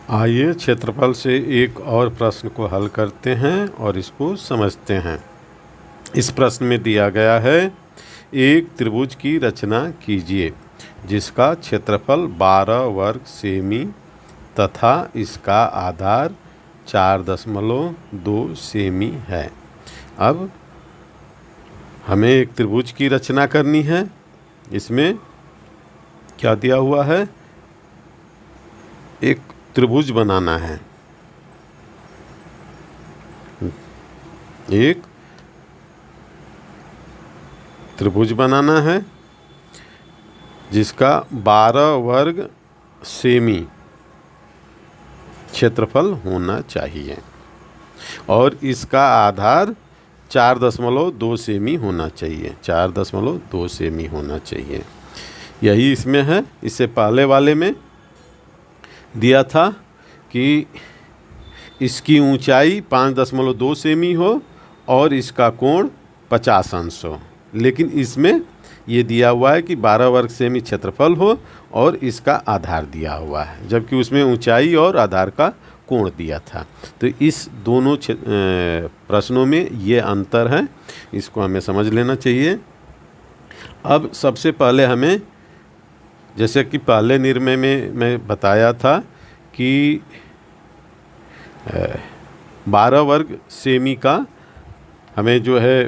आइए क्षेत्रफल से एक और प्रश्न को हल करते हैं और इसको समझते हैं। इस प्रश्न में दिया गया है, एक त्रिभुज की रचना कीजिए जिसका क्षेत्रफल 12 वर्ग सेमी तथा इसका आधार 4.2 सेमी है। अब हमें एक त्रिभुज की रचना करनी है। इसमें क्या दिया हुआ है? एक त्रिभुज बनाना है। एक त्रिभुज बनाना है जिसका 12 वर्ग सेमी क्षेत्रफल होना चाहिए और इसका आधार 4.2 सेमी होना चाहिए। 4.2 सेमी होना चाहिए। यही इसमें है। इससे पहले वाले में दिया था कि इसकी ऊंचाई 5.2 सेमी हो और इसका कोण 50 अंश हो, लेकिन इसमें ये दिया हुआ है कि 12 वर्ग सेमी क्षेत्रफल हो और इसका आधार दिया हुआ है, जबकि उसमें ऊंचाई और आधार का कोण दिया था। तो इस दोनों प्रश्नों में ये अंतर है, इसको हमें समझ लेना चाहिए। अब सबसे पहले हमें, जैसे कि पहले निर्णय में मैं बताया था कि 12 वर्ग सेमी का हमें जो है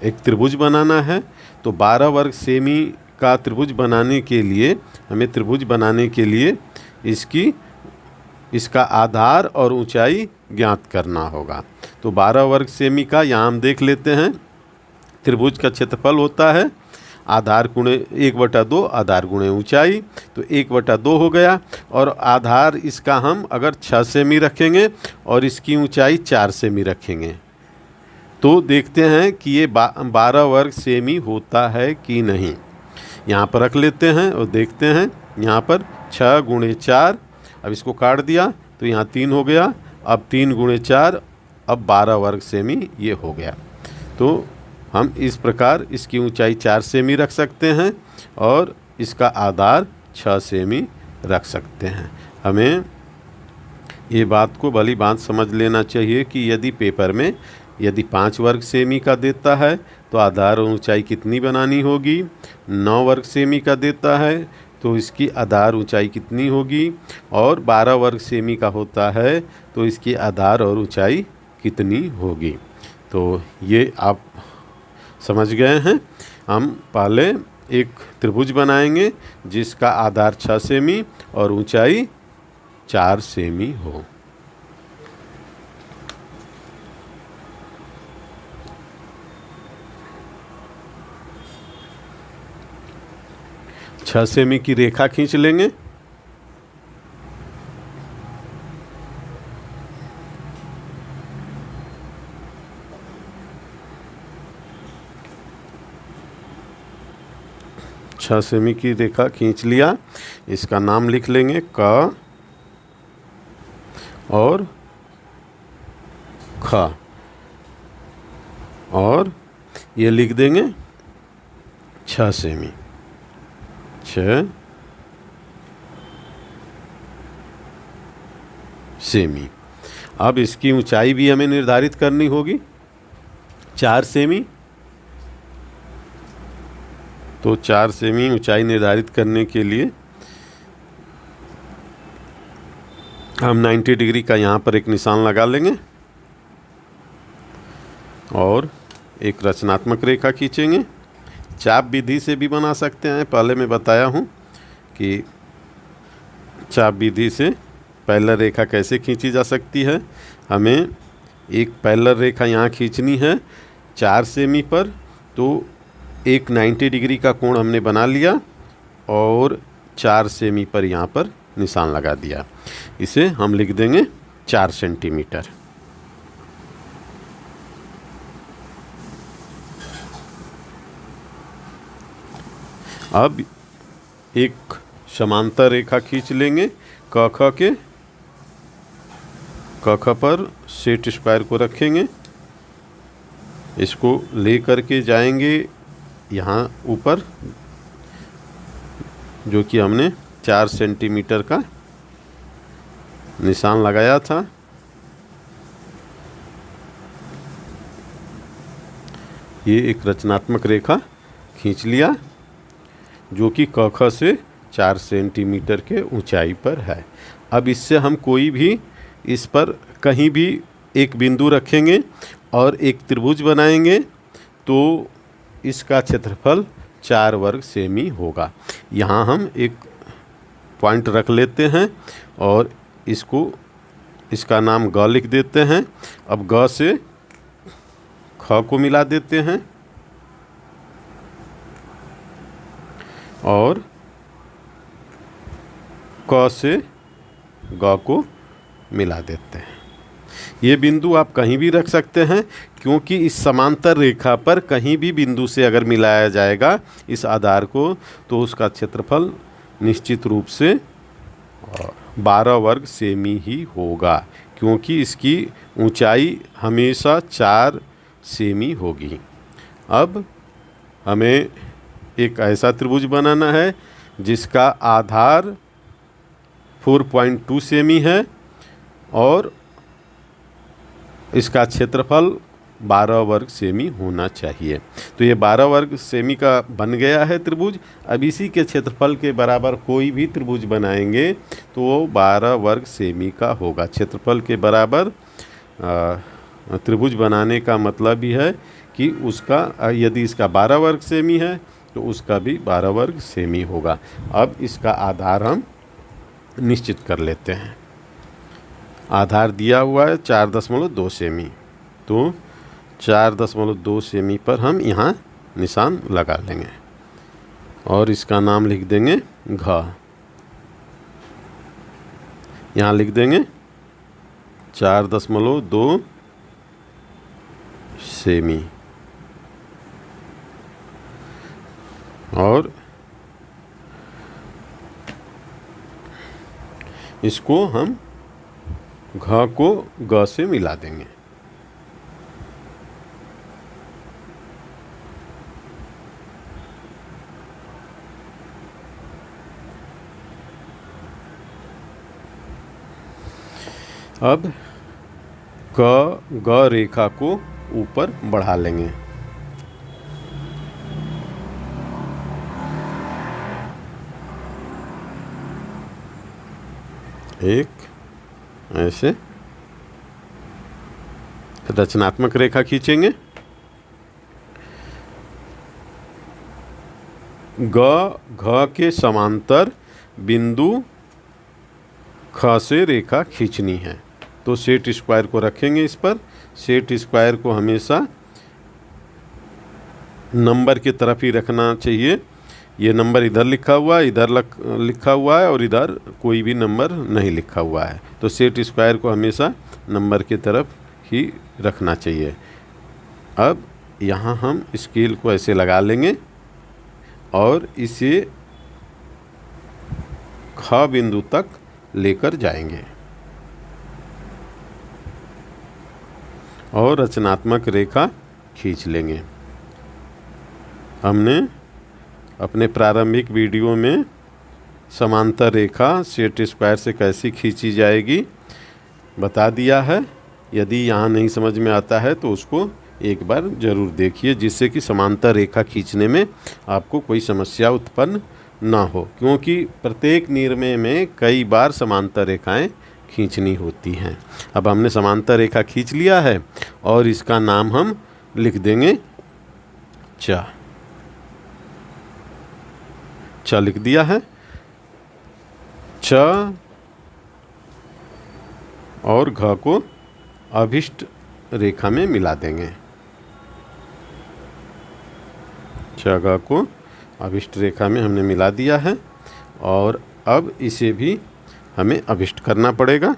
एक त्रिभुज बनाना है। तो 12 वर्ग सेमी का त्रिभुज बनाने के लिए हमें इसका आधार और ऊंचाई ज्ञात करना होगा। तो 12 वर्ग सेमी का यहाँ हम देख लेते हैं। त्रिभुज का क्षेत्रफल होता है आधार गुणे 1/2 आधार गुणे ऊंचाई, तो 1/2 हो गया। और आधार इसका हम अगर 6 सेमी रखेंगे और इसकी ऊंचाई 4 सेमी रखेंगे तो देखते हैं कि ये 12 वर्ग सेमी होता है कि नहीं। यहाँ पर रख लेते हैं और देखते हैं। यहाँ पर 6 गुणे 4, अब इसको काट दिया तो यहाँ 3 हो गया। अब 3 गुणे 4, अब 12 वर्ग सेमी ये हो गया। तो हम इस प्रकार इसकी ऊंचाई 4 सेमी रख सकते हैं और इसका आधार 6 सेमी रख सकते हैं। हमें ये बात को भली बात समझ लेना चाहिए कि यदि पेपर में 5 वर्ग सेमी का देता है तो आधार और ऊंचाई कितनी बनानी होगी, 9 वर्ग सेमी का देता है तो इसकी आधार ऊंचाई कितनी होगी, और 12 वर्ग सेमी का होता है तो इसकी आधार और ऊंचाई कितनी होगी। तो ये आप समझ गए हैं। हम पहले एक त्रिभुज बनाएंगे जिसका आधार 6 सेमी और ऊंचाई 4 सेमी हो। छह सेमी की रेखा खींच लेंगे। छह सेमी की रेखा खींच लिया। इसका नाम लिख लेंगे क और ख, और ये लिख देंगे 6 सेमी। 6 सेमी। अब इसकी ऊंचाई भी हमें निर्धारित करनी होगी 4 सेमी। तो 4 सेमी ऊंचाई निर्धारित करने के लिए हम 90 डिग्री का यहाँ पर एक निशान लगा लेंगे और एक रचनात्मक रेखा खींचेंगे। चाप विधि से भी बना सकते हैं। पहले मैं बताया हूँ कि चाप विधि से पैरेलल रेखा कैसे खींची जा सकती है। हमें एक पैरेलल रेखा यहाँ खींचनी है 4 सेमी पर, तो एक 90 डिग्री का कोण हमने बना लिया और 4 सेमी पर यहाँ पर निशान लगा दिया। इसे हम लिख देंगे 4 सेंटीमीटर। अब एक समांतर रेखा खींच लेंगे क ख पर सेट स्क्वायर को रखेंगे। इसको ले करके जाएंगे यहाँ ऊपर, जो कि हमने 4 सेंटीमीटर का निशान लगाया था। ये एक रचनात्मक रेखा खींच लिया जो कि क ख से 4 सेंटीमीटर के ऊंचाई पर है। अब इससे हम कोई भी इस पर कहीं भी एक बिंदु रखेंगे और एक त्रिभुज बनाएंगे तो इसका क्षेत्रफल 4 वर्ग सेमी होगा। यहाँ हम एक पॉइंट रख लेते हैं और इसका नाम ग लिख देते हैं। अब ग से ख को मिला देते हैं और क से ग को मिला देते हैं। ये बिंदु आप कहीं भी रख सकते हैं क्योंकि इस समांतर रेखा पर कहीं भी बिंदु से अगर मिलाया जाएगा इस आधार को तो उसका क्षेत्रफल निश्चित रूप से 12 वर्ग सेमी ही होगा, क्योंकि इसकी ऊंचाई हमेशा 4 सेमी होगी। अब हमें एक ऐसा त्रिभुज बनाना है जिसका आधार 4.2 सेमी है और इसका क्षेत्रफल 12 वर्ग सेमी होना चाहिए। तो ये 12 वर्ग सेमी का बन गया है त्रिभुज। अब इसी के क्षेत्रफल के बराबर कोई भी त्रिभुज बनाएंगे तो वो 12 वर्ग सेमी का होगा। क्षेत्रफल के बराबर त्रिभुज बनाने का मतलब भी है कि उसका यदि इसका 12 वर्ग सेमी है तो उसका भी 12 वर्ग सेमी होगा। अब इसका आधार हम निश्चित कर लेते हैं। आधार दिया हुआ है 4.2 सेमी, तो 4.2 सेमी पर हम यहाँ निशान लगा लेंगे और इसका नाम लिख देंगे घ। यहाँ लिख देंगे 4.2 सेमी और इसको हम घ को ग से मिला देंगे। अब ग रेखा को ऊपर बढ़ा लेंगे। एक ऐसे रचनात्मक रेखा खींचेंगे। घ के समांतर बिंदु ख से रेखा खींचनी है तो सेट स्क्वायर को रखेंगे इस पर। सेट स्क्वायर को हमेशा नंबर की तरफ ही रखना चाहिए। ये नंबर इधर लिखा हुआ है, इधर लिखा हुआ है और इधर कोई भी नंबर नहीं लिखा हुआ है, तो सेट स्क्वायर को हमेशा नंबर की तरफ ही रखना चाहिए। अब यहाँ हम स्केल को ऐसे लगा लेंगे और इसे ख बिंदु तक लेकर जाएंगे और रचनात्मक रेखा खींच लेंगे। हमने अपने प्रारंभिक वीडियो में समांतर रेखा सेट स्क्वायर से कैसे खींची जाएगी बता दिया है। यदि यहाँ नहीं समझ में आता है तो उसको एक बार ज़रूर देखिए, जिससे कि समांतर रेखा खींचने में आपको कोई समस्या उत्पन्न ना हो, क्योंकि प्रत्येक निर्णय में कई बार समांतर रेखाएं खींचनी होती हैं। अब हमने समांतर रेखा खींच लिया है और इसका नाम हम लिख देंगे च। लिख दिया है। च और घ को अभिष्ट रेखा में मिला देंगे। च घ को अभिष्ट रेखा में हमने मिला दिया है और अब इसे भी हमें अभिष्ट करना पड़ेगा।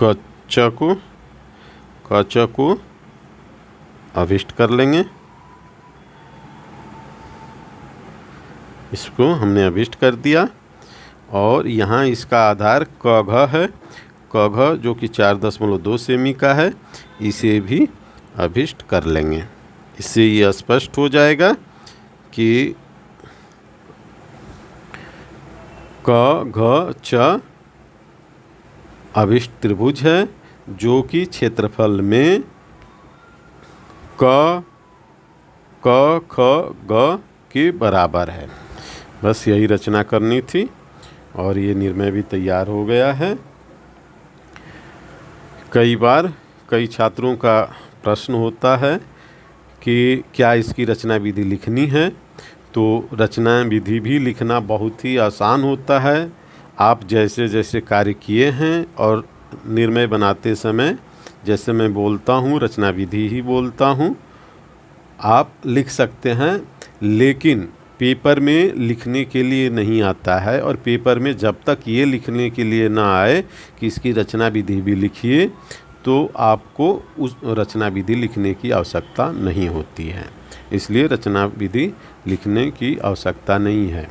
क च को अभिष्ट कर लेंगे। इसको हमने अभिष्ट कर दिया और यहाँ इसका आधार क घ है। क घ जो कि 4.2 सेमी का है, इसे भी अभिष्ट कर लेंगे। इससे ये स्पष्ट हो जाएगा कि क घ च अभिष्ट त्रिभुज है जो कि क्षेत्रफल में क ख ग के बराबर है। बस यही रचना करनी थी और ये निर्णय भी तैयार हो गया है। कई बार कई छात्रों का प्रश्न होता है कि क्या इसकी रचना विधि लिखनी है, तो रचना विधि भी लिखना बहुत ही आसान होता है। आप जैसे जैसे कार्य किए हैं और निर्णय बनाते समय जैसे मैं बोलता हूँ रचना विधि ही बोलता हूँ, आप लिख सकते हैं। लेकिन पेपर में लिखने के लिए नहीं आता है, और पेपर में जब तक ये लिखने के लिए ना आए कि इसकी रचना विधि भी लिखिए, तो आपको उस रचना विधि लिखने की आवश्यकता नहीं होती है। इसलिए रचना विधि लिखने की आवश्यकता नहीं है।